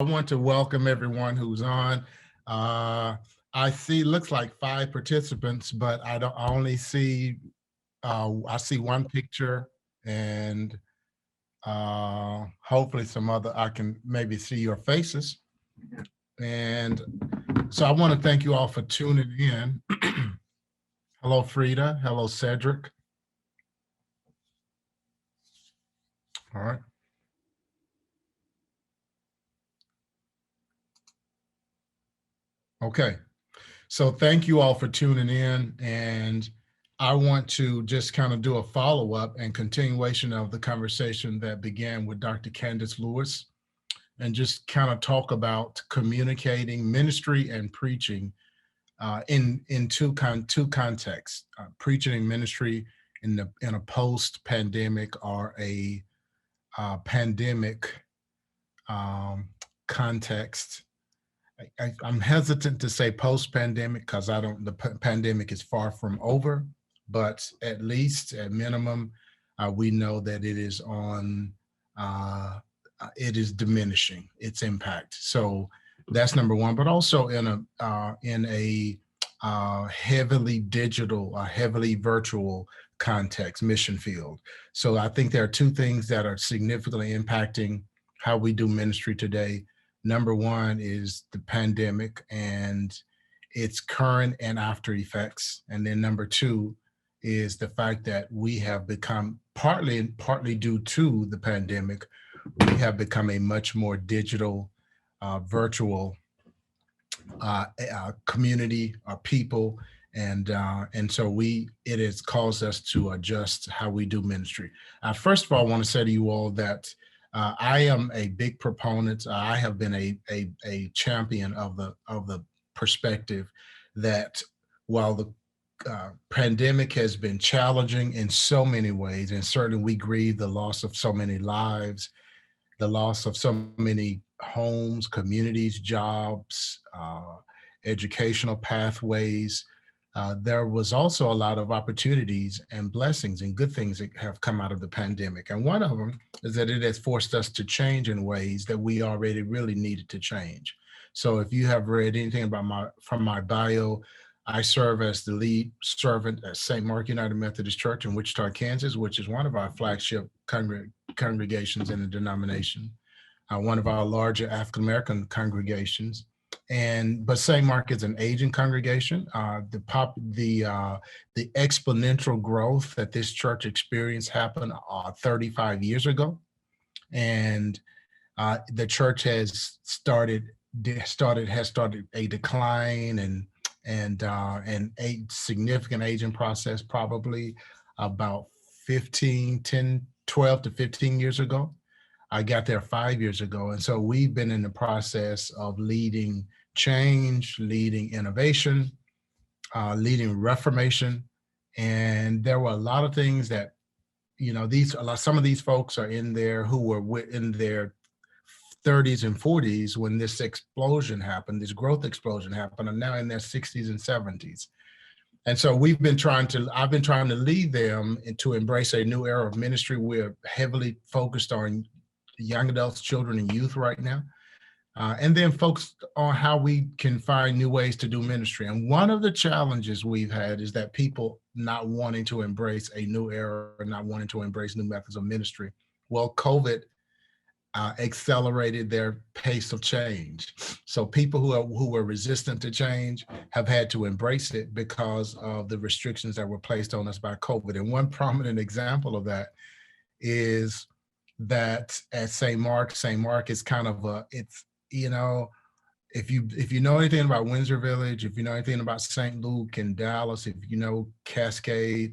I want to welcome everyone who's on. I see, looks like 5 participants, but I only see, I see one picture and hopefully some other, I can maybe see your faces. And so I want to thank you all for tuning in. Hello, Frida. Hello, Cedric. All right. Okay. So thank you all for tuning in. And I want to just kind of do a follow-up and continuation of the conversation that began with Dr. Candace Lewis, and just kind of talk about communicating ministry and preaching in two contexts: preaching and ministry in a post-pandemic or a pandemic context. I'm hesitant to say post-pandemic because the pandemic is far from over, but at least at minimum, we know that it is diminishing its impact. So that's number one, but also in a heavily digital, heavily virtual context, mission field. So I think there are two things that are significantly impacting how we do ministry today. Number one is the pandemic and its current and after effects. And then number two is the fact that we have become, partly due to the pandemic, we have become a much more digital, virtual community or people. And so it has caused us to adjust how we do ministry. First of all, I want to say to you all that I am a big proponent. I have been a champion of the perspective that while the pandemic has been challenging in so many ways, and certainly we grieve the loss of so many lives, the loss of so many homes, communities, jobs, educational pathways. There was also a lot of opportunities and blessings and good things that have come out of the pandemic. And one of them is that it has forced us to change in ways that we already really needed to change. So if you have read anything from my bio, I serve as the lead servant at St. Mark United Methodist Church in Wichita, Kansas, which is one of our flagship congregations in the denomination, one of our larger African-American congregations. But St. Mark is an aging congregation. The exponential growth that this church experienced happened 35 years ago, and the church has started a decline and a significant aging process, probably about 12 to 15 years ago. I got there 5 years ago. And so we've been in the process of leading change, leading innovation, leading reformation. And there were a lot of things that, some of these folks are in there who were in their 30s and 40s when this explosion happened, this growth explosion happened, and now in their 60s and 70s. And so I've been trying to lead them to embrace a new era of ministry. We're heavily focused on young adults, children, and youth right now. And then focused on how we can find new ways to do ministry. And one of the challenges we've had is that people not wanting to embrace a new era, not wanting to embrace new methods of ministry. Well, COVID accelerated their pace of change. So people who were resistant to change have had to embrace it because of the restrictions that were placed on us by COVID. And one prominent example of that is that at St. Mark is kind of if you know anything about Windsor Village, if you know anything about St. Luke and Dallas, if you know Cascade,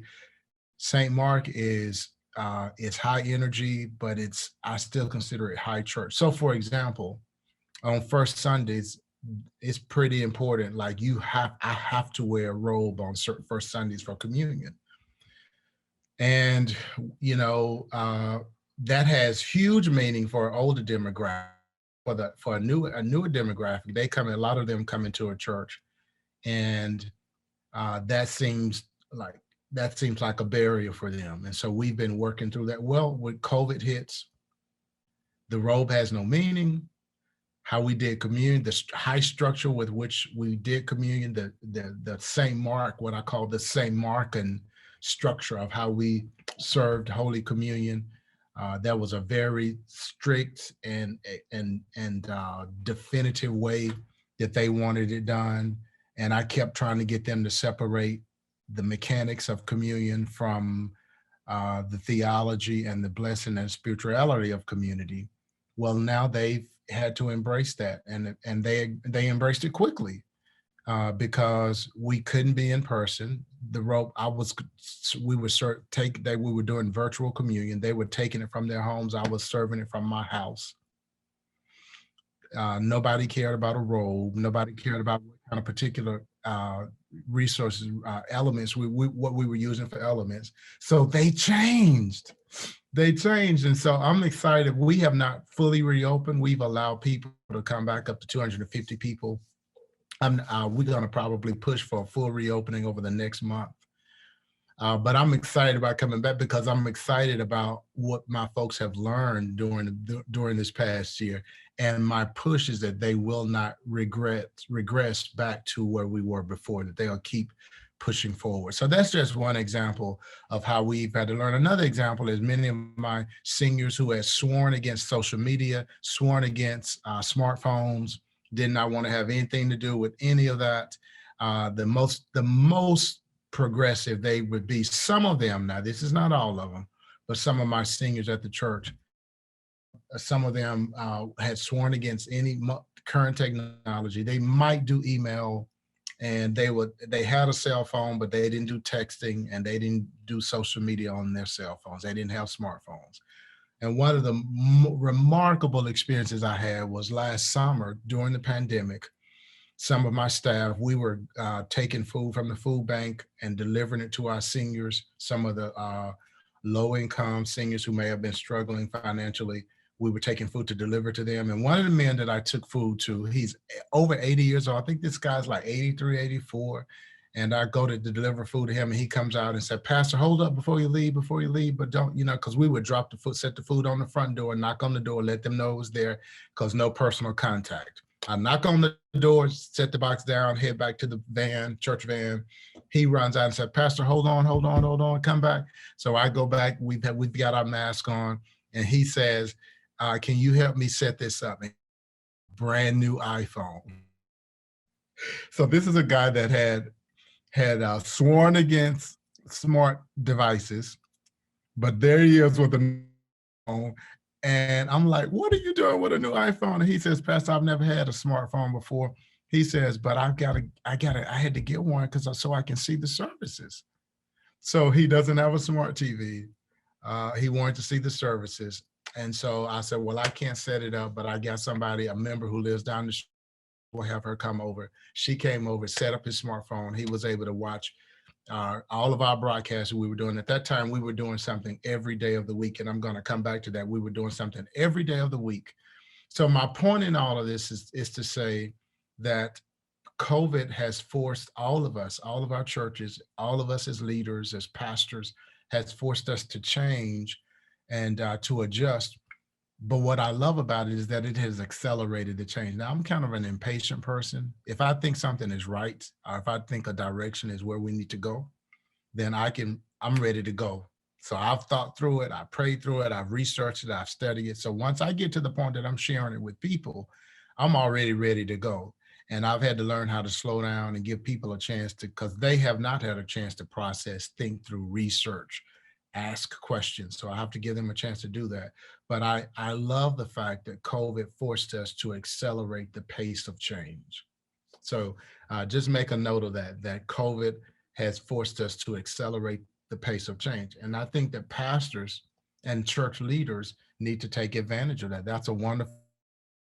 St. Mark is high energy, but I still consider it high church. So for example, on first Sundays, it's pretty important. Like I have to wear a robe on certain first Sundays for communion. And, that has huge meaning for an older demographic. For a newer demographic, a lot of them come into a church, and that seems like a barrier for them. And so we've been working through that. Well, when COVID hits, the robe has no meaning. how we did communion, the high structure with which we did communion, the Saint Mark, what I call the Saint Markan structure of how we served Holy Communion. That was a very strict and definitive way that they wanted it done. And I kept trying to get them to separate the mechanics of communion from the theology and the blessing and spirituality of community. Well, now they've had to embrace that, and they embraced it quickly because we couldn't be in person. The rope we would we were doing virtual communion. They were taking it from their homes. I was serving it from my house. Nobody cared about a robe. Nobody cared about what kind of particular resources, elements, what we were using for elements. So they changed. And so I'm excited. We have not fully reopened. We've allowed people to come back, up to 250 people. We're going to probably push for a full reopening over the next month. But I'm excited about coming back because I'm excited about what my folks have learned during this past year. And my push is that they will not regress back to where we were before, that they'll keep pushing forward. So that's just one example of how we've had to learn. Another example is many of my seniors who had sworn against social media, sworn against smartphones, did not want to have anything to do with any of that. The most progressive they would be, some of them, now this is not all of them, but some of my seniors at the church, some of them had sworn against any current technology. They might do email, and they had a cell phone, but they didn't do texting, and they didn't do social media on their cell phones. They didn't have smartphones. And one of the remarkable experiences I had was last summer during the pandemic. Some of my staff, we were taking food from the food bank and delivering it to our seniors, some of the low-income seniors who may have been struggling financially. We were taking food to deliver to them. And one of the men that I took food to, he's over 80 years old. I think this guy's like 83, 84. And I go to deliver food to him, and he comes out and said, "Pastor, hold up before you leave, but don't, because we would drop the food, set the food on the front door, knock on the door, let them know it was there, because no personal contact." I knock on the door, set the box down, head back to the van, church van. He runs out and said, "Pastor, hold on, come back." So I go back, we've got our mask on, and he says, "Can you help me set this up?" Brand new iPhone. So this is a guy that had sworn against smart devices, but there he is with a phone. And I'm like, "What are you doing with a new iPhone?" And he says, "Pastor, I've never had a smartphone before." He says, "But I had to get one so I can see the services." So he doesn't have a smart TV. He wanted to see the services. And so I said, "Well, I can't set it up, but I got somebody, a member who lives down the street, will have her come over." She came over, set up his smartphone. He was able to watch all of our broadcasts we were doing. At that time, we were doing something every day of the week. And I'm going to come back to that. We were doing something every day of the week. So my point in all of this is to say that COVID has forced all of us, all of our churches, all of us as leaders, as pastors, has forced us to change and to adjust. But what I love about it is that it has accelerated the change. Now, I'm kind of an impatient person. If I think something is right, or if I think a direction is where we need to go, then I'm ready to go. So I've thought through it, I prayed through it, I've researched it, I've studied it. So once I get to the point that I'm sharing it with people, I'm already ready to go. And I've had to learn how to slow down and give people a chance to, because they have not had a chance to process, think through, research, ask questions. So I have to give them a chance to do that. But I love the fact that COVID forced us to accelerate the pace of change. So just make a note of that COVID has forced us to accelerate the pace of change. And I think that pastors and church leaders need to take advantage of that. That's a wonderful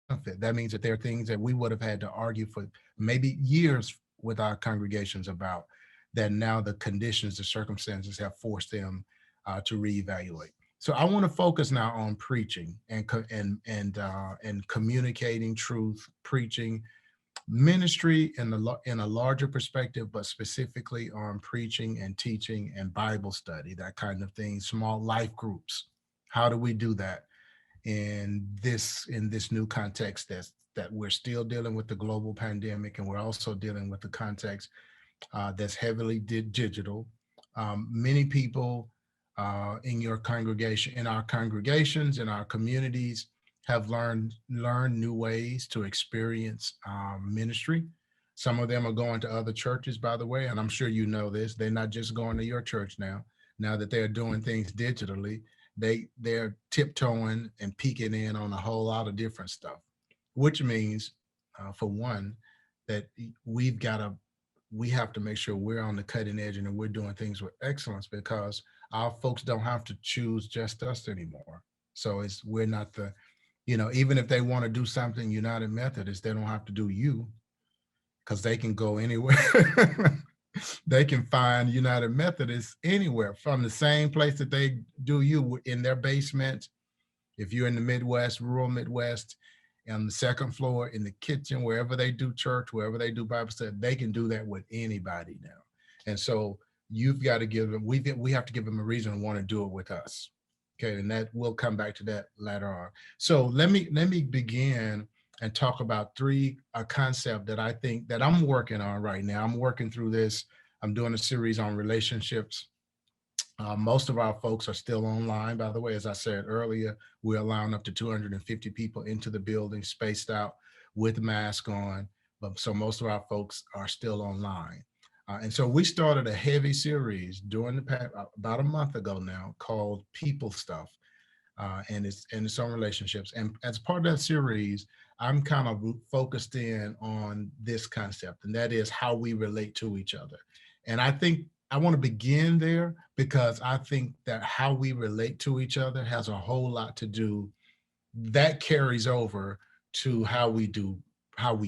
benefit. That means that there are things that we would have had to argue for maybe years with our congregations about, that now the conditions, the circumstances have forced them to reevaluate. So I want to focus now on preaching and communicating truth, preaching, ministry in a larger perspective, but specifically on preaching and teaching and Bible study, that kind of thing, small life groups. How do we do that in this new context that we're still dealing with the global pandemic, and we're also dealing with the context that's heavily digital. Many people in your congregation, in our congregations, in our communities, have learned new ways to experience ministry. Some of them are going to other churches, by the way, and I'm sure you know this. They're not just going to your church now. Now that they're doing things digitally, they're tiptoeing and peeking in on a whole lot of different stuff, which means, for one, that we have to make sure we're on the cutting edge and we're doing things with excellence, because our folks don't have to choose just us anymore. So we're not even if they want to do something United Methodist, they don't have to do you, because they can go anywhere. They can find United Methodists anywhere, from the same place that they do you, in their basement. If you're in the Midwest, rural Midwest, on the second floor, in the kitchen, wherever they do church, wherever they do Bible study, they can do that with anybody now. And so you've got to give them, we have to give them a reason to want to do it with us. Okay, and that we'll come back to that later on. So let me begin and talk about a concept that I think that I'm working on right now. I'm working through this. I'm doing a series on relationships. Most of our folks are still online, by the way. As I said earlier, we're allowing up to 250 people into the building, spaced out, with mask on. But so most of our folks are still online. And so we started a heavy series during about a month ago now, called People Stuff. And it's on relationships. And as part of that series, I'm kind of focused in on this concept, and that is how we relate to each other. And I think I want to begin there, because I think that how we relate to each other has a whole lot to do, that carries over to how we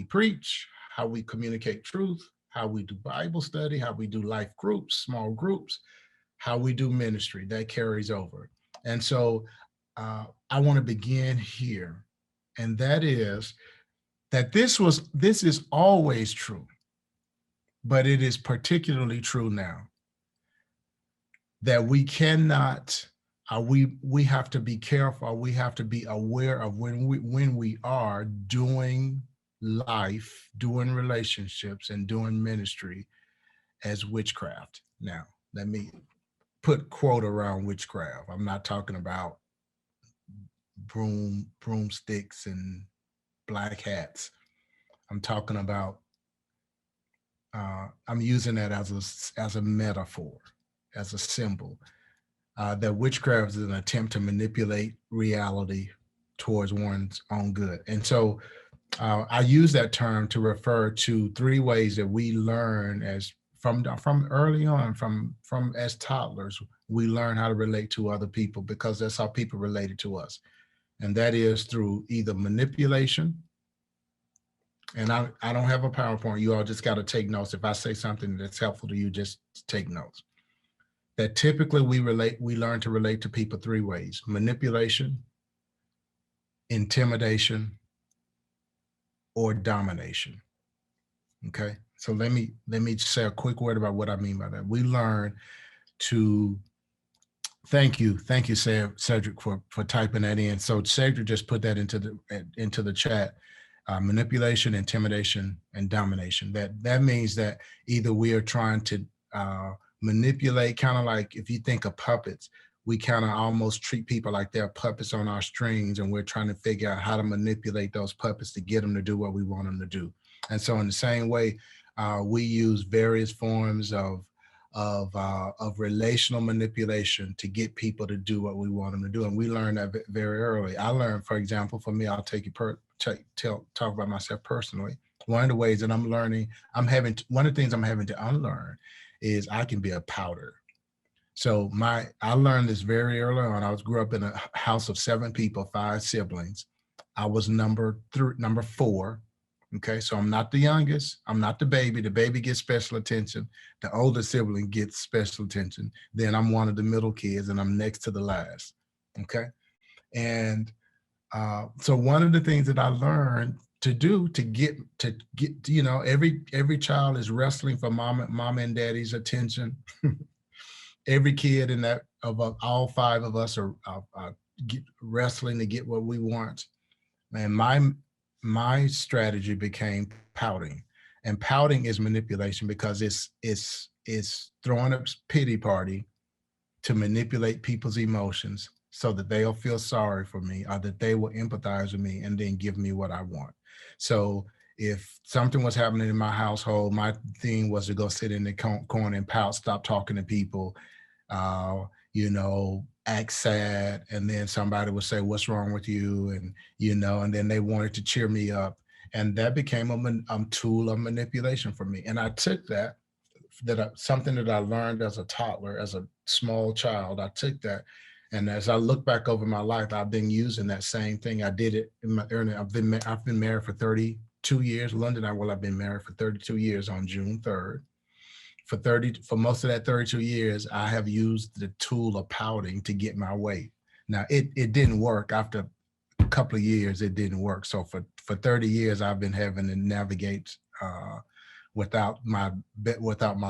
preach, how we communicate truth, how we do Bible study, how we do life groups, small groups, how we do ministry. That carries over. And so I want to begin here, and that is that this is always true, but it is particularly true now, that we cannot, we have to be careful, we have to be aware of when we are doing life, doing relationships, and doing ministry as witchcraft. Now, let me put quote around witchcraft. I'm not talking about broomsticks and black hats. I'm talking about, I'm using that as a metaphor, as a symbol, that witchcraft is an attempt to manipulate reality towards one's own good. And so I use that term to refer to three ways that we learn from early on, from as toddlers, we learn how to relate to other people, because that's how people related to us. And that is through either manipulation. And I don't have a PowerPoint. You all just got to take notes. If I say something that's helpful to you, just take notes. That typically we learn to relate to people three ways: manipulation, intimidation, or domination. Okay. So let me say a quick word about what I mean by that. We learn to, thank you, Cedric, for typing that in. So Cedric just put that into the chat. Manipulation, intimidation, and domination. That means that either we are trying to manipulate, kind of like if you think of puppets, we kind of almost treat people like they're puppets on our strings, and we're trying to figure out how to manipulate those puppets to get them to do what we want them to do. And so in the same way, we use various forms of relational manipulation to get people to do what we want them to do. And we learn that very early. I learned, for example, for me, I'll talk about myself personally. One of the ways that I'm learning, one of the things I'm having to unlearn is I can be a powder. So I learned this very early on. I grew up in a house of 7 people, 5 siblings. I was number 4. Okay, so I'm not the youngest. I'm not the baby. The baby gets special attention. The older sibling gets special attention. Then I'm one of the middle kids, and I'm next to the last. Okay, and so one of the things that I learned to do to get every child is wrestling for mama and daddy's attention. Every kid of all 5 of us are wrestling to get what we want. And my strategy became pouting. And pouting is manipulation because it's throwing a pity party to manipulate people's emotions so that they'll feel sorry for me or that they will empathize with me and then give me what I want. So if something was happening in my household, my thing was to go sit in the corner and pout, stop talking to people, uh, act sad. And then somebody would say, "What's wrong with you?" And then they wanted to cheer me up. And that became a tool of manipulation for me. And I took something that I learned as a toddler, as a small child. I took that, and as I look back over my life, I've been using that same thing. I did it in my early. I've been married for 32 years. London, I've been married for 32 years on June 3rd. For most of that 32 years, I have used the tool of pouting to get my way. Now it didn't work after a couple of years. It didn't work. So for 30 years, I've been having to navigate without my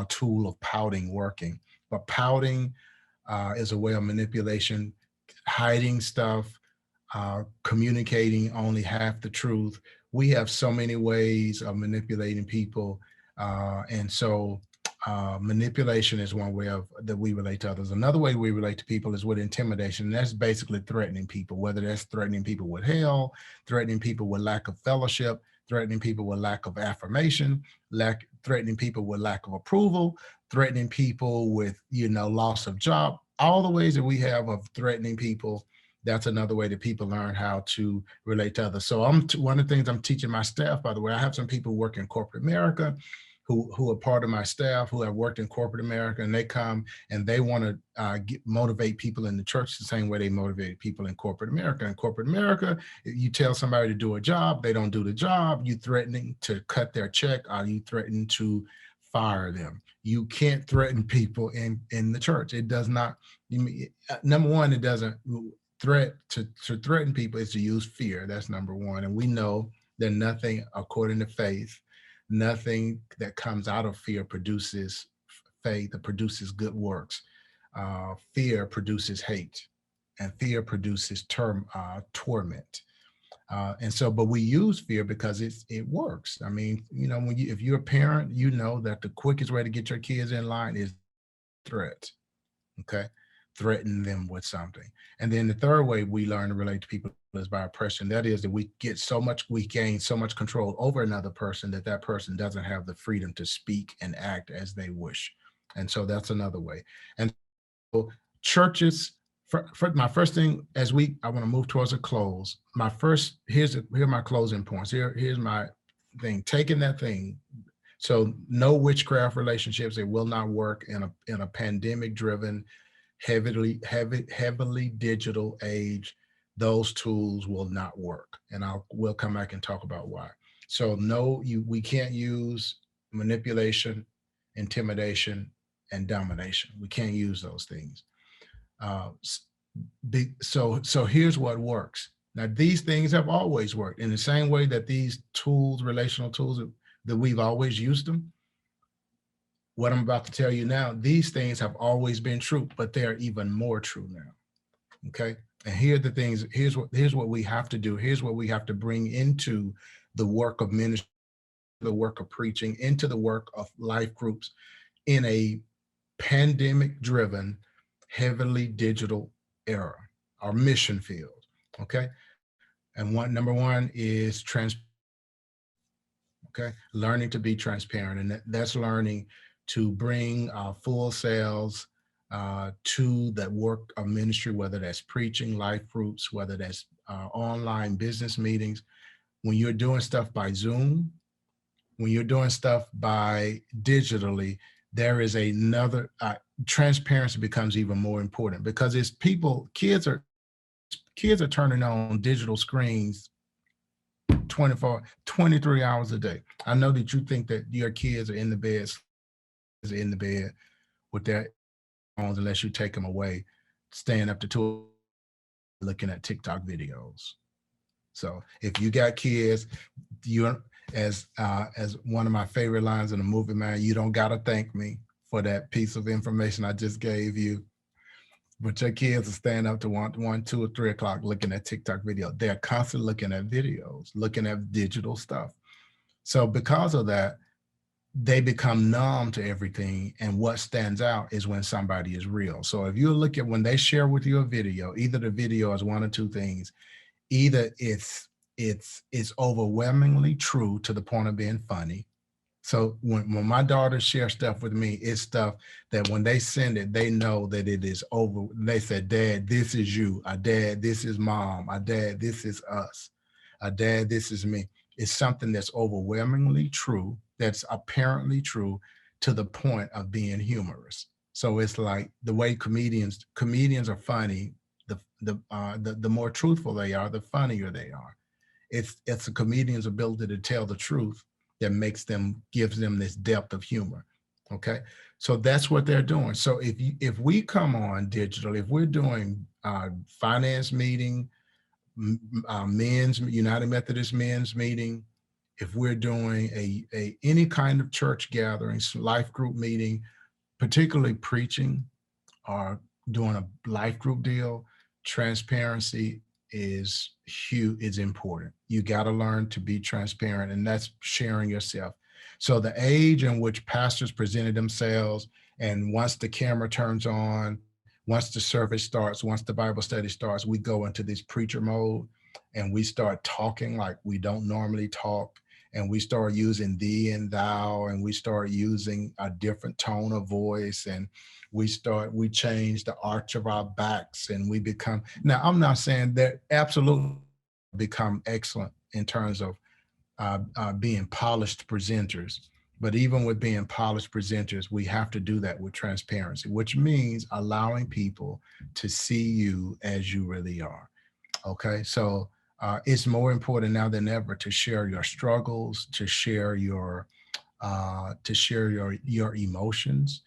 tool of pouting working. But pouting is a way of manipulation, hiding stuff, communicating only half the truth. We have so many ways of manipulating people, and so manipulation is one way that we relate to others. Another way we relate to people is with intimidation. And that's basically threatening people, whether that's threatening people with hell, threatening people with lack of fellowship, threatening people with lack of affirmation, threatening people with lack of approval, threatening people with, loss of job. All the ways that we have of threatening people, that's another way that people learn how to relate to others. So one of the things I'm teaching my staff, by the way, I have some people who work in corporate America who are part of my staff who have worked in corporate America, and they come and they want to motivate people in the church the same way they motivate people in corporate America. In corporate America, you tell somebody to do a job, they don't do the job, you threatening to cut their check, or you threaten to fire them. You can't threaten people in the church. It does not. Number one, it doesn't. To threaten people is to use fear. That's number one, and we know that nothing, according to faith, nothing that comes out of fear produces faith or produces good works. Fear produces hate, and fear produces torment. But we use fear because it works. I mean, if you're a parent, you know that the quickest way to get your kids in line is threat. Okay, threaten them with something. And then the third way we learn to relate to people is by oppression. That is that we gain so much control over another person that person doesn't have the freedom to speak and act as they wish. And so that's another way. And so churches, for my first thing, I want to move towards a close. Here are my closing points. Here's my thing. Taking that thing. So no witchcraft relationships. It will not work in a pandemic driven, heavily digital age. Those tools will not work. And we'll come back and talk about why. So we can't use manipulation, intimidation, and domination. We can't use those things. So here's what works. Now, these things have always worked in the same way that these tools, relational tools, that we've always used them. What I'm about to tell you now, these things have always been true, but they're even more true now. Okay. And here are the things, here's what we have to do. Here's what we have to bring into the work of ministry, the work of preaching, into the work of life groups in a pandemic driven, heavily digital era, our mission field. Okay. And number one is transparency. Okay. Learning to be transparent. And that's learning to bring full selves to that work of ministry, whether that's preaching, life groups, whether that's online business meetings. When you're doing stuff by Zoom, when you're doing stuff by digitally, there is another transparency becomes even more important because kids are turning on digital screens 23 hours a day. I know that you think that your kids are in the bed with their phones unless you take them away, staying up to 2 looking at TikTok videos. So if you got kids, as one of my favorite lines in the movie, man, you don't gotta thank me for that piece of information I just gave you. But your kids are staying up to 2 or 3 o'clock looking at TikTok video. They're constantly looking at videos, looking at digital stuff. So because of that, they become numb to everything. And what stands out is when somebody is real. So if you look at when they share with you a video, either the video is one or two things. Either it's overwhelmingly true to the point of being funny. So when my daughters share stuff with me, it's stuff that when they send it, they know that it is over. They said, Dad, this is you. Dad, this is mom. Dad, this is us. Dad, this is me. It's something that's overwhelmingly true, that's apparently true to the point of being humorous. So it's like the way comedians are funny. The more truthful they are, the funnier they are. It's a comedian's ability to tell the truth that gives them this depth of humor. Okay, so that's what they're doing. So if we come on digital, if we're doing finance meeting, men's United Methodist men's meeting, if we're doing a any kind of church gatherings, life group meeting, particularly preaching or doing a life group deal, transparency is huge, is important. You got to learn to be transparent, and that's sharing yourself. So the age in which pastors presented themselves, and once the camera turns on, once the service starts, once the Bible study starts, we go into this preacher mode and we start talking like we don't normally talk. And we start using thee and thou, and we start using a different tone of voice, and we change the arch of our backs, and we become, now I'm not saying that absolutely become excellent in terms of being polished presenters, but even with being polished presenters, we have to do that with transparency, which means allowing people to see you as you really are. Okay, so it's more important now than ever to share your struggles, to share your emotions,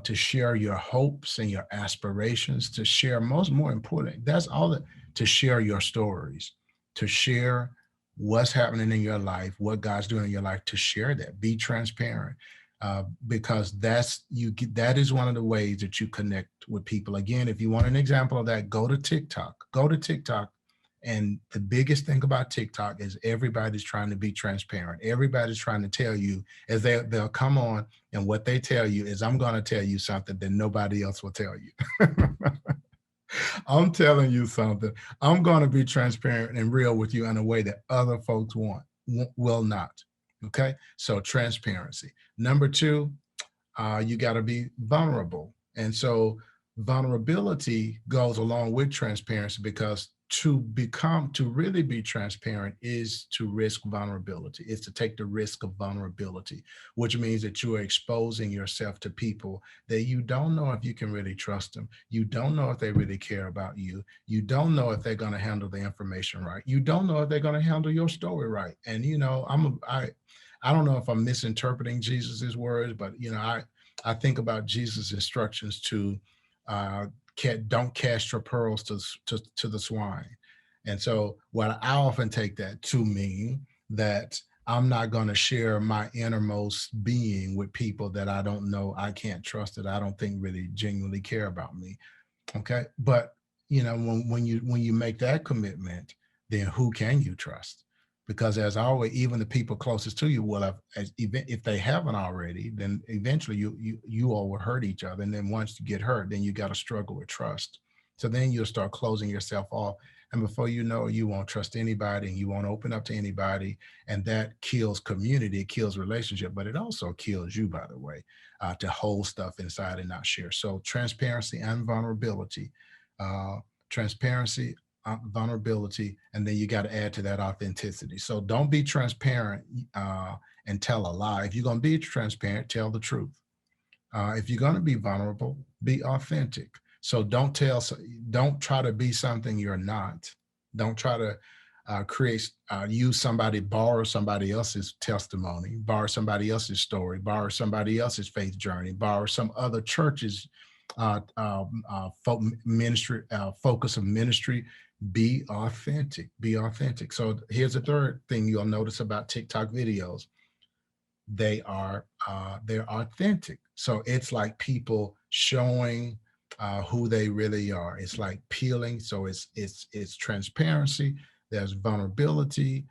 to share your hopes and your aspirations, to share more important, that's all that, to share your stories, to share what's happening in your life, what God's doing in your life, to share that, be transparent. Because that is one of the ways that you connect with people. Again, if you want an example of that, go to TikTok. And the biggest thing about TikTok is everybody's trying to be transparent. Everybody's trying to tell you, as they'll come on, and what they tell you is, I'm going to tell you something that nobody else will tell you. I'm telling you something. I'm going to be transparent and real with you in a way that other folks will not. Okay. So transparency. Number two, you got to be vulnerable. And so vulnerability goes along with transparency, because to really be transparent is to risk vulnerability. It's to take the risk of vulnerability, which means that you are exposing yourself to people that you don't know if you can really trust them. You don't know if they really care about you. You don't know if they're going to handle the information right. You don't know if they're going to handle your story right. And I don't know if I'm misinterpreting Jesus's words, but I think about Jesus' instructions to don't cast your pearls to the swine. And so what I often take that to mean that I'm not going to share my innermost being with people that I don't know, I can't trust, that I don't think really genuinely care about me. Okay. But when you make that commitment, then who can you trust? Because as always, even the people closest to you will have, if they haven't already, then eventually you all will hurt each other. And then once you get hurt, then you got to struggle with trust. So then you'll start closing yourself off. And before you know it, you won't trust anybody, and you won't open up to anybody. And that kills community, it kills relationship, but it also kills you, by the way, to hold stuff inside and not share. So transparency and vulnerability, transparency, vulnerability, and then you got to add to that authenticity. So don't be transparent and tell a lie. If you're going to be transparent, tell the truth. If you're going to be vulnerable, be authentic. So don't try to be something you're not. Don't try to borrow somebody else's testimony, borrow somebody else's story, borrow somebody else's faith journey, borrow some other church's focus of ministry. Be authentic. Be authentic. So here's the third thing you'll notice about TikTok videos. They're authentic. So it's like people showing who they really are. It's like peeling. So it's transparency. There's vulnerability,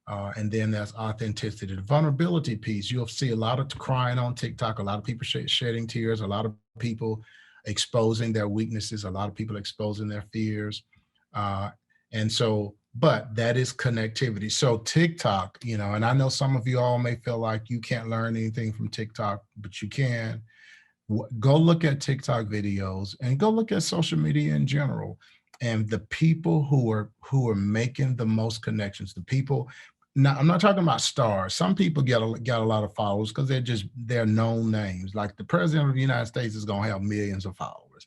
and then there's authenticity. The vulnerability piece, you'll see a lot of crying on TikTok, a lot of people shedding tears, a lot of people exposing their weaknesses, a lot of people exposing their fears. Uh, and so, but that is connectivity. So TikTok, and I know some of you all may feel like you can't learn anything from TikTok, but you can. Go look at TikTok videos and go look at social media in general. And the people who are making the most connections, the people. Now, I'm not talking about stars. Some people get a lot of followers because they're known names. Like the president of the United States is going to have millions of followers.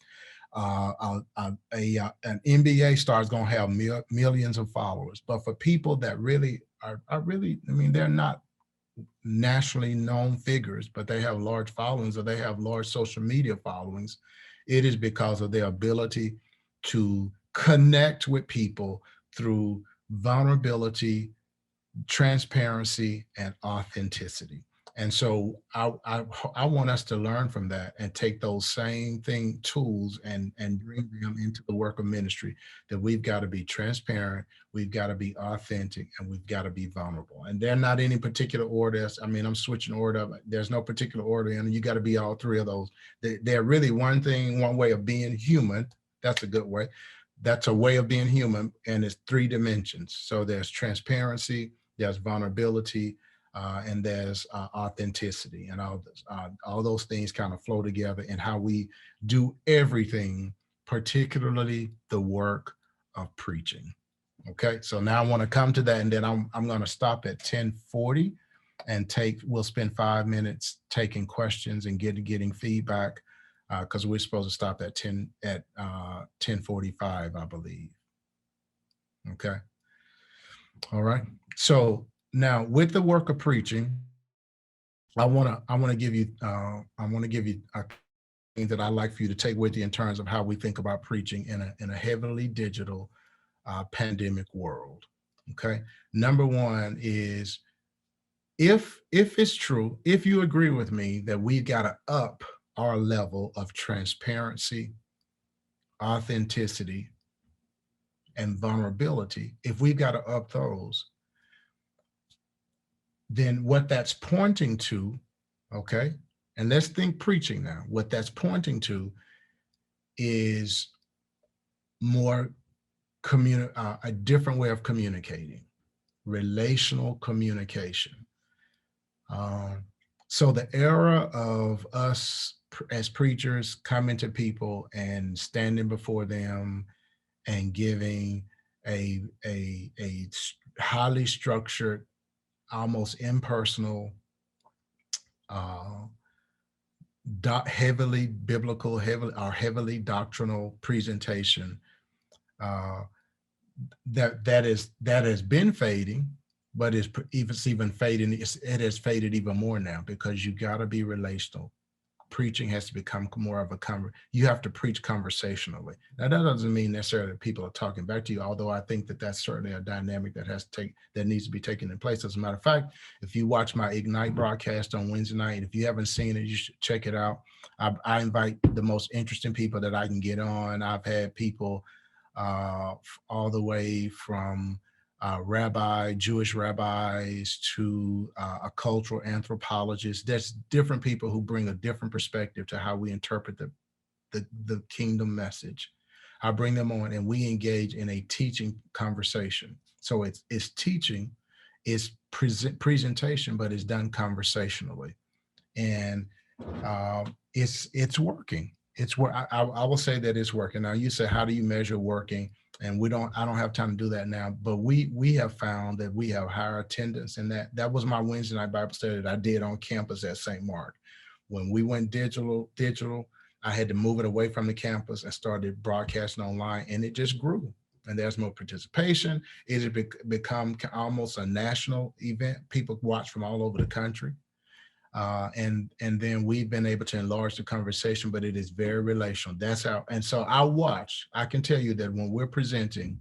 An NBA star is going to have millions of followers. But for people that really are really, I mean, they're not nationally known figures, but they have large followings or they have large social media followings, it is because of their ability to connect with people through vulnerability, transparency, and authenticity. And so I want us to learn from that and take those same tools and bring them into the work of ministry, that we've got to be transparent, we've got to be authentic, and we've got to be vulnerable. And they're not any particular order. I mean, I'm switching order. There's no particular order, and you got to be all three of those. They're really one way of being human. That's a good way. That's a way of being human, and it's three dimensions. So there's transparency, there's vulnerability, and there's authenticity, and all those things kind of flow together in how we do everything, particularly the work of preaching. Okay, so now I want to come to that, and then I'm going to stop at 10:40, and we'll spend 5 minutes taking questions and getting feedback, because we're supposed to stop at 10:45, I believe. Okay. All right. So now with the work of preaching, I want to give you a thing that I like for you to take with you in terms of how we think about preaching in a heavily digital pandemic world. Okay. Number one is, if it's true, if you agree with me that we've got to up our level of transparency, authenticity, and vulnerability, if we've got to up those, then what that's pointing to, okay, and let's think preaching now, what that's pointing to is more a different way of communicating, relational communication. So the era of us as preachers coming to people and standing before them and giving a highly structured, almost impersonal, heavily biblical, heavily doctrinal presentation, that has been fading, but it's even fading. It has faded even more now, because you got to be relational. Preaching has to become more of you have to preach conversationally. Now, that doesn't mean necessarily that people are talking back to you, although I think that that's certainly a dynamic that needs to be taken in place. As a matter of fact, if you watch my Ignite broadcast on Wednesday night, if you haven't seen it, you should check it out. I invite the most interesting people that I can get on. I've had people all the way from Jewish rabbis to a cultural anthropologist. There's different people who bring a different perspective to how we interpret the kingdom message. I bring them on and we engage in a teaching conversation. So it's teaching, it's presentation, but it's done conversationally. And it's working. I will say that it's working. Now you say, how do you measure working? And I don't have time to do that now, but we have found that we have higher attendance, and that was my Wednesday night Bible study that I did on campus at St. Mark. When we went digital, I had to move it away from the campus and started broadcasting online, and it just grew. And there's more participation. It has become almost a national event. People watch from all over the country. And then we've been able to enlarge the conversation, but it is very relational. That's how. And so I can tell you that when we're presenting,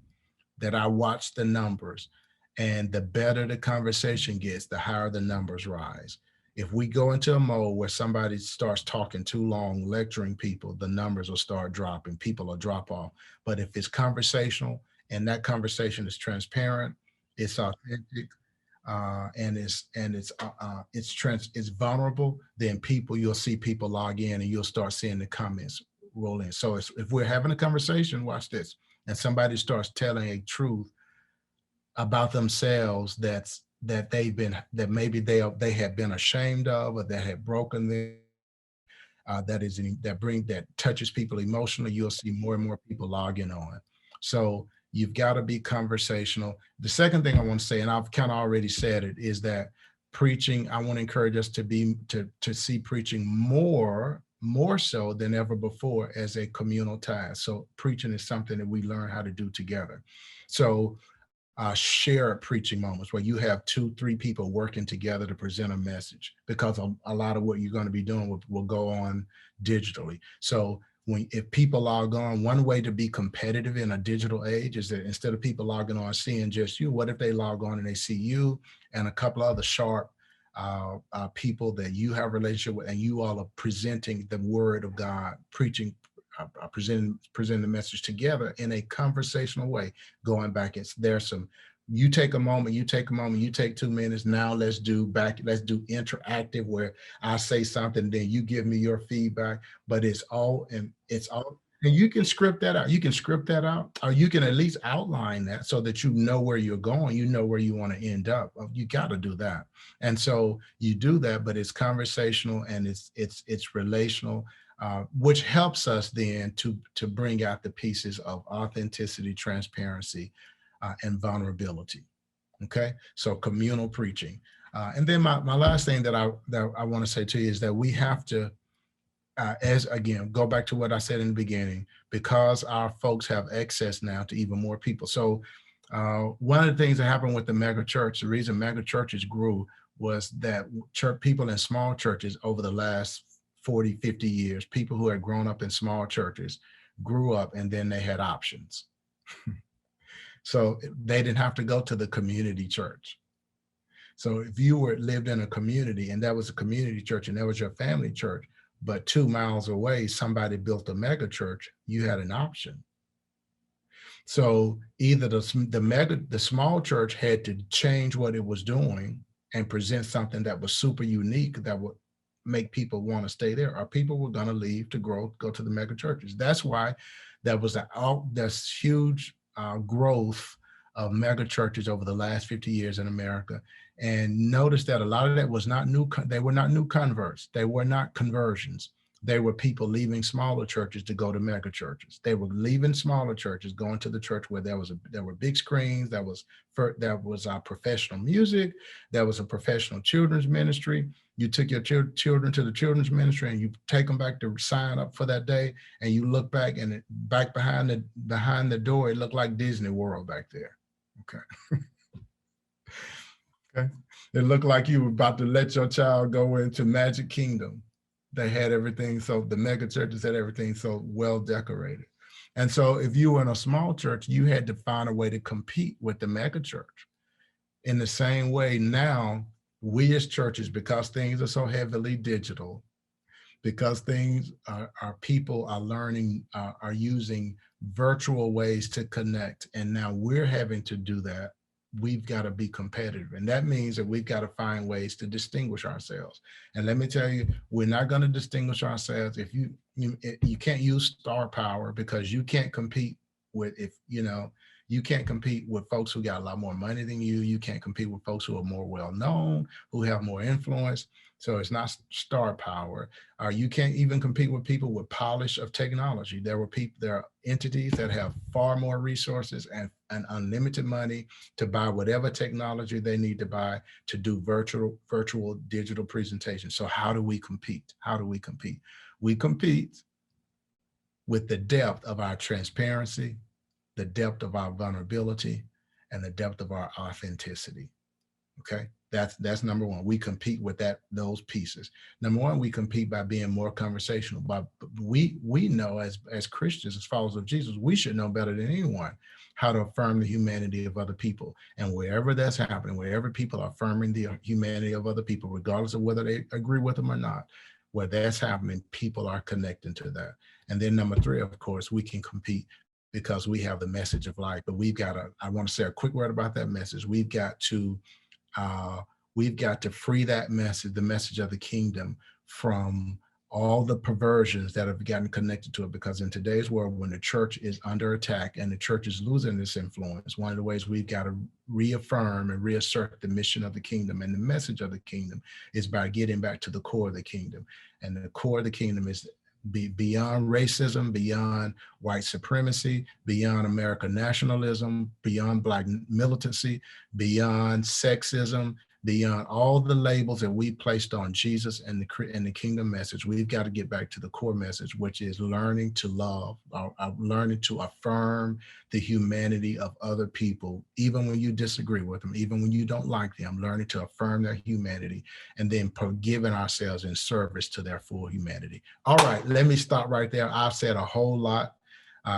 that I watch the numbers, and the better the conversation gets, the higher the numbers rise. If we go into a mode where somebody starts talking too long, lecturing people, the numbers will start dropping. People will drop off. But if it's conversational and that conversation is transparent, it's authentic, it's vulnerable, then you'll see people log in and you'll start seeing the comments roll in. So if we're having a conversation, watch this, and somebody starts telling a truth about themselves that maybe they have been ashamed of, or that have broken them, that touches people emotionally, you'll see more and more people logging on. So you've got to be conversational. The second thing I want to say, and I've kind of already said it, is that preaching, I want to encourage us to see preaching more so than ever before as a communal task. So preaching is something that we learn how to do together. So share preaching moments where you have 2-3 people working together to present a message, because a lot of what you're going to be doing will go on digitally. So if people log on, one way to be competitive in a digital age is that instead of people logging on seeing just you, what if they log on and they see you and a couple other sharp people that you have a relationship with, and you all are presenting the word of God, presenting the message together in a conversational way, going back. You take a moment, you take 2 minutes. Now let's do interactive, where I say something, then you give me your feedback, but and you can script that out. Or you can at least outline that so that you know where you're going, you know where you want to end up. You got to do that. And so you do that, but it's conversational and it's relational. Which helps us then to bring out the pieces of authenticity, transparency, and vulnerability. Okay, so communal preaching, and then my last thing that I want to say to you is that we have to, go back to what I said in the beginning, because our folks have access now to even more people. So one of the things that happened with the mega church, the reason mega churches grew, was that people in small churches over the last 40, 50 years, people who had grown up in small churches grew up, and then they had options. So they didn't have to go to the community church. So if you lived in a community and that was a community church and that was your family church, but 2 miles away, somebody built a mega church, you had an option. So either the small church had to change what it was doing and present something that was super unique that would make people want to stay there, or people were going to leave to go to the mega churches. That's why there was this huge growth of mega churches over the last 50 years in America. And notice that a lot of that was not new. They were not new converts. They were not conversions. They were people leaving smaller churches to go to mega churches. They were leaving smaller churches, going to the church where there were big screens, that was professional music, there was a professional children's ministry. You took your children to the children's ministry and you take them back to sign up for that day, and you look back, and back behind the door, it looked like Disney World back there. Okay. Okay. It looked like you were about to let your child go into Magic Kingdom. They had everything. So the mega churches had everything so well decorated. And so if you were in a small church, you had to find a way to compete with the mega church. In the same way now, we as churches, because things are so heavily digital, because people are learning, are using virtual ways to connect. And now we're having to do that. We've got to be competitive. And that means that we've got to find ways to distinguish ourselves. And let me tell you, we're not going to distinguish ourselves if you can't use star power, because you can't compete you can't compete with folks who got a lot more money than you. You can't compete with folks who are more well-known, who have more influence. So it's not star power. You can't even compete with people with polish of technology. There are entities that have far more resources and unlimited money to buy whatever technology they need to buy to do virtual digital presentations. So how do we compete? We compete with the depth of our transparency, the depth of our vulnerability, and the depth of our authenticity. Okay. That's number one. We compete with those pieces. Number one, we compete by being more conversational. But we know as Christians, as followers of Jesus, we should know better than anyone how to affirm the humanity of other people. And wherever that's happening, wherever people are affirming the humanity of other people, regardless of whether they agree with them or not, where that's happening, people are connecting to that. And then number three, of course, we can compete because we have the message of life. But I want to say a quick word about that message. We've got to free that message, the message of the kingdom, from all the perversions that have gotten connected to it. Because in today's world, when the church is under attack and the church is losing this influence, one of the ways we've got to reaffirm and reassert the mission of the kingdom and the message of the kingdom is by getting back to the core of the kingdom. And the core of the kingdom is beyond racism, beyond white supremacy, beyond American nationalism, beyond Black militancy, beyond sexism, beyond all the labels that we placed on Jesus and the kingdom message. We've got to get back to the core message, which is learning to love, learning to affirm the humanity of other people, even when you disagree with them, even when you don't like them, learning to affirm their humanity, and then giving ourselves in service to their full humanity. All right, let me stop right there. I've said a whole lot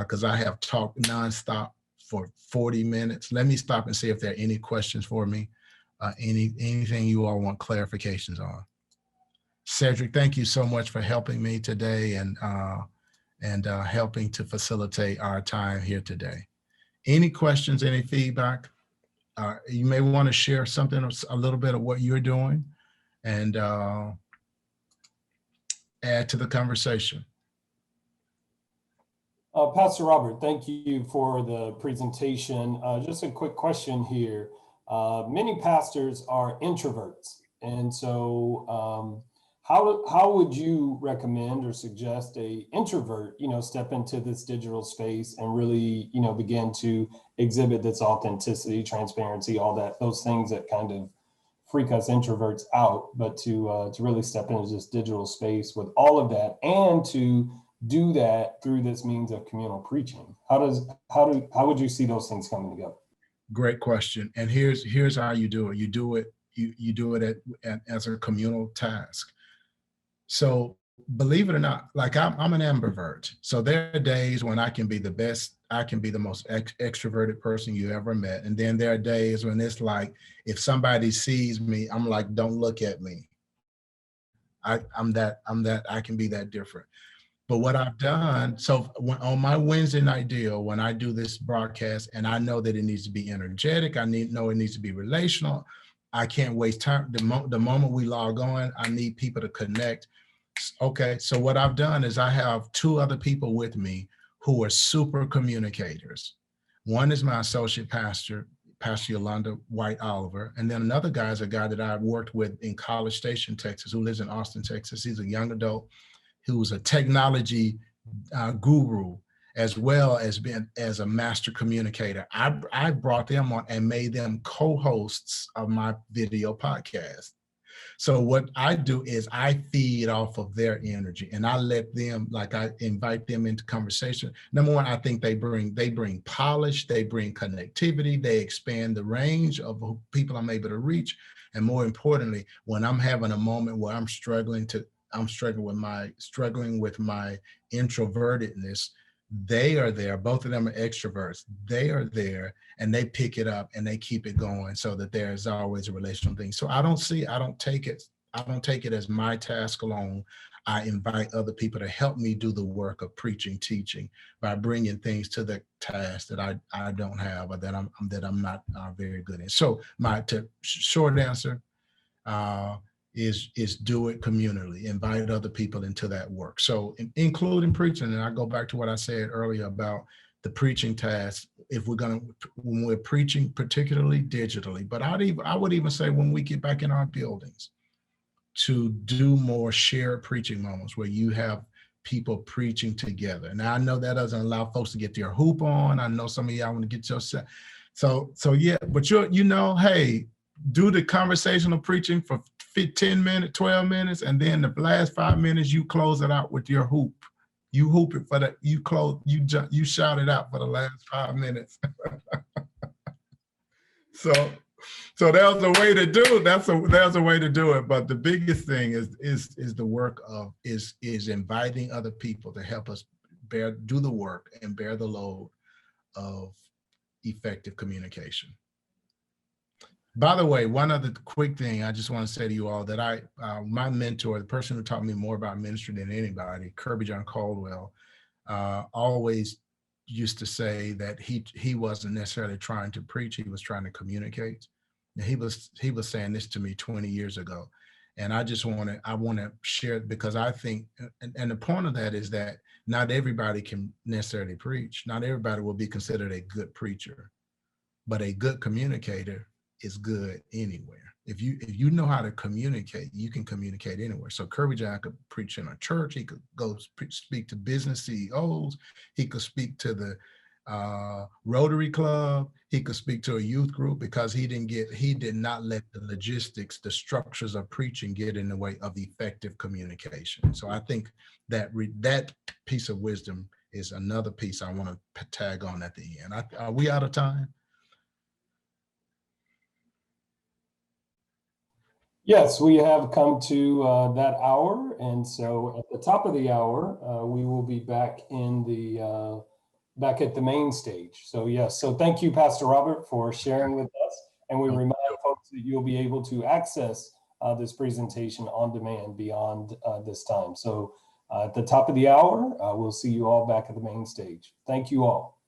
because I have talked nonstop for 40 minutes. Let me stop and see if there are any questions for me. Anything you all want clarifications on. Cedric, thank you so much for helping me today and helping to facilitate our time here today. Any questions, any feedback? You may want to share something, a little bit of what you're doing, and add to the conversation. Pastor Robert, thank you for the presentation. Just a quick question here. Many pastors are introverts. And so how would you recommend or suggest a introvert, step into this digital space and really, begin to exhibit this authenticity, transparency, all that, those things that kind of freak us introverts out, but to really step into this digital space with all of that and to do that through this means of communal preaching? How would you see those things coming together? Great question. And here's how you do it. You do it as a communal task. So believe it or not, like I'm an ambivert. So there are days when I can be the best, I can be the most extroverted person you ever met. And then there are days when it's like, if somebody sees me, I'm like, don't look at me. I can be that different. But what I've done, so on my Wednesday night deal, when I do this broadcast and I know that it needs to be energetic, know it needs to be relational, I can't waste time. The moment we log on, I need people to connect. Okay, so what I've done is I have two other people with me who are super communicators. One is my associate pastor, Pastor Yolanda White Oliver, and then another guy is a guy that I worked with in College Station, Texas, who lives in Austin, Texas. He's a young adult who's a technology guru, as well as being as a master communicator. I brought them on and made them co-hosts of my video podcast. So what I do is I feed off of their energy and I let them, I invite them into conversation. Number one, I think they bring polish, they bring connectivity, they expand the range of people I'm able to reach. And more importantly, when I'm having a moment where I'm struggling with my introvertedness, they are there. Both of them are extroverts. They are there and they pick it up and they keep it going so that there's always a relational thing. So I don't take it as my task alone. I invite other people to help me do the work of preaching, teaching, by bringing things to the task that I don't have or that I'm not very good in. So my short answer is do it communally, invite other people into that work. So including preaching, and I go back to what I said earlier about the preaching task, when we're preaching, particularly digitally, but I would even say when we get back in our buildings, to do more shared preaching moments where you have people preaching together. Now I know that doesn't allow folks to get their hoop on. I know some of y'all want to get your set. So yeah, but hey, do the conversational preaching for 10 minutes, 12 minutes, and then the last 5 minutes, you close it out with your hoop. You hoop it for you shout it out for the last 5 minutes. So So there's a way to do it. There's a way to do it. But the biggest thing is the work of is inviting other people to help us do the work and bear the load of effective communication. By the way, one other quick thing I just want to say to you all that my mentor, the person who taught me more about ministry than anybody, Kirby John Caldwell, always used to say that he wasn't necessarily trying to preach, he was trying to communicate. And he was saying this to me 20 years ago. And I want to share it because I think, and the point of that is that not everybody can necessarily preach. Not everybody will be considered a good preacher, but a good communicator is good anywhere. If you know how to communicate, you can communicate anywhere. So Kirby John could preach in a church. He could go speak to business CEOs. He could speak to the Rotary Club. He could speak to a youth group because he did not let the logistics, the structures of preaching get in the way of effective communication. So I think that that piece of wisdom is another piece I want to tag on at the end. Are we out of time? Yes, we have come to that hour, and so at the top of the hour, we will be back in the back at the main stage. So yes, so thank you, Pastor Robert, for sharing with us, and we remind folks that you'll be able to access this presentation on demand beyond this time. So at the top of the hour, we'll see you all back at the main stage. Thank you all.